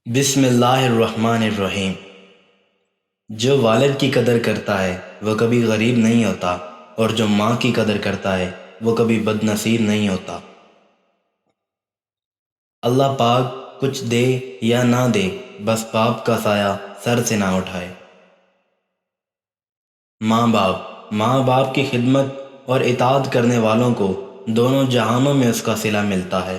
بسم اللہ الرحمن الرحیم۔ جو والد کی قدر کرتا ہے وہ کبھی غریب نہیں ہوتا، اور جو ماں کی قدر کرتا ہے وہ کبھی بد نصیب نہیں ہوتا۔ اللہ پاک کچھ دے یا نہ دے، بس باپ کا سایہ سر سے نہ اٹھائے۔ ماں باپ کی خدمت اور اطاعت کرنے والوں کو دونوں جہانوں میں اس کا صلہ ملتا ہے۔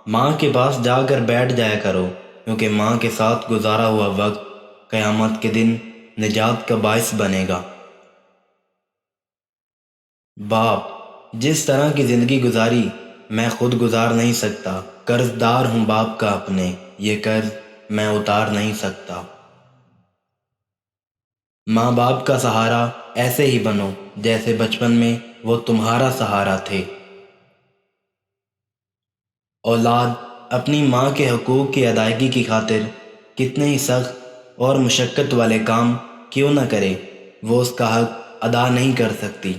ماں کے پاس جا کر بیٹھ جایا کرو، کیونکہ ماں کے ساتھ گزارا ہوا وقت قیامت کے دن نجات کا باعث بنے گا۔ باپ، جس طرح کی زندگی گزاری میں خود گزار نہیں سکتا، قرض دار ہوں باپ کا اپنے، یہ قرض میں اتار نہیں سکتا۔ ماں باپ کا سہارا ایسے ہی بنو جیسے بچپن میں وہ تمہارا سہارا تھے۔ اولاد اپنی ماں کے حقوق کی ادائیگی کی خاطر کتنے ہی سخت اور مشقت والے کام کیوں نہ کرے، وہ اس کا حق ادا نہیں کر سکتی۔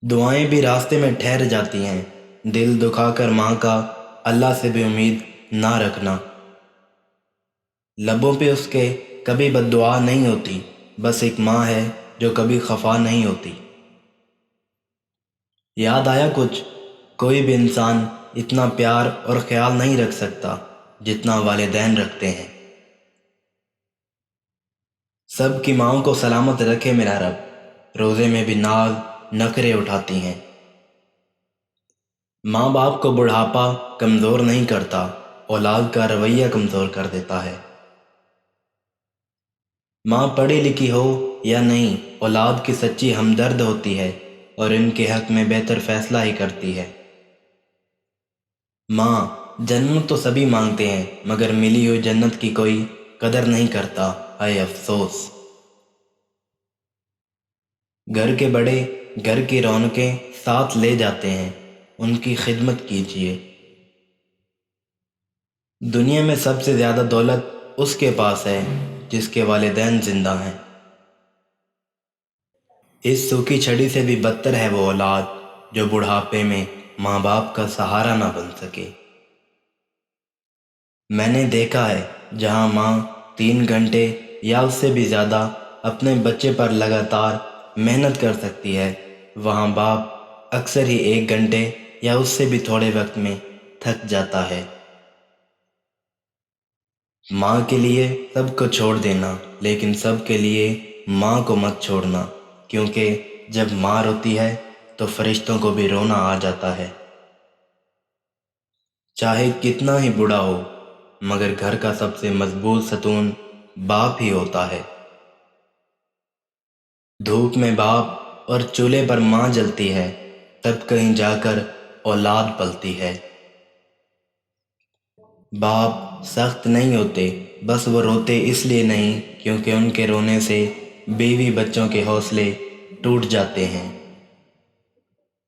دعائیں بھی راستے میں ٹھہر جاتی ہیں۔ دل دکھا کر ماں کا اللہ سے بھی امید نہ رکھنا۔ لبوں پہ اس کے کبھی بد دعا نہیں ہوتی، بس ایک ماں ہے جو کبھی خفا نہیں ہوتی۔ یاد آیا کچھ؟ کوئی بھی انسان اتنا پیار اور خیال نہیں رکھ سکتا جتنا والدین رکھتے ہیں۔ سب کی ماؤں کو سلامت رکھے میرا رب، روزے میں بھی ناز نخرے اٹھاتی ہیں۔ ماں باپ کو بڑھاپا کمزور نہیں کرتا، اولاد کا رویہ کمزور کر دیتا ہے۔ ماں پڑھی لکھی ہو یا نہیں، اولاد کی سچی ہمدرد ہوتی ہے اور ان کے حق میں بہتر فیصلہ ہی کرتی ہے۔ ماں، جنت تو سبھی مانگتے ہیں مگر ملی ہوئی جنت کی کوئی قدر نہیں کرتا، ہائے افسوس۔ گھر کے بڑے گھر کی رونقیں ساتھ لے جاتے ہیں، ان کی خدمت کیجیے۔ دنیا میں سب سے زیادہ دولت اس کے پاس ہے جس کے والدین زندہ ہیں۔ اس سوکھی چھڑی سے بھی بدتر ہے وہ اولاد جو بڑھاپے میں ماں باپ کا سہارا نہ بن سکے۔ میں نے دیکھا ہے جہاں ماں 3 گھنٹے یا اس سے بھی زیادہ اپنے بچے پر لگاتار محنت کر سکتی ہے، وہاں باپ اکثر ہی 1 گھنٹے یا اس سے بھی تھوڑے وقت میں تھک جاتا ہے۔ ماں کے لیے سب کو چھوڑ دینا، لیکن سب کے لیے ماں کو مت چھوڑنا، کیونکہ جب ماں روتی ہے تو فرشتوں کو بھی رونا آ جاتا ہے۔ چاہے کتنا ہی بڑا ہو، مگر گھر کا سب سے مضبوط ستون باپ ہی ہوتا ہے۔ دھوپ میں باپ اور چولہے پر ماں جلتی ہے، تب کہیں جا کر اولاد پلتی ہے۔ باپ سخت نہیں ہوتے، بس وہ روتے اس لیے نہیں کیونکہ ان کے رونے سے بیوی بچوں کے حوصلے ٹوٹ جاتے ہیں۔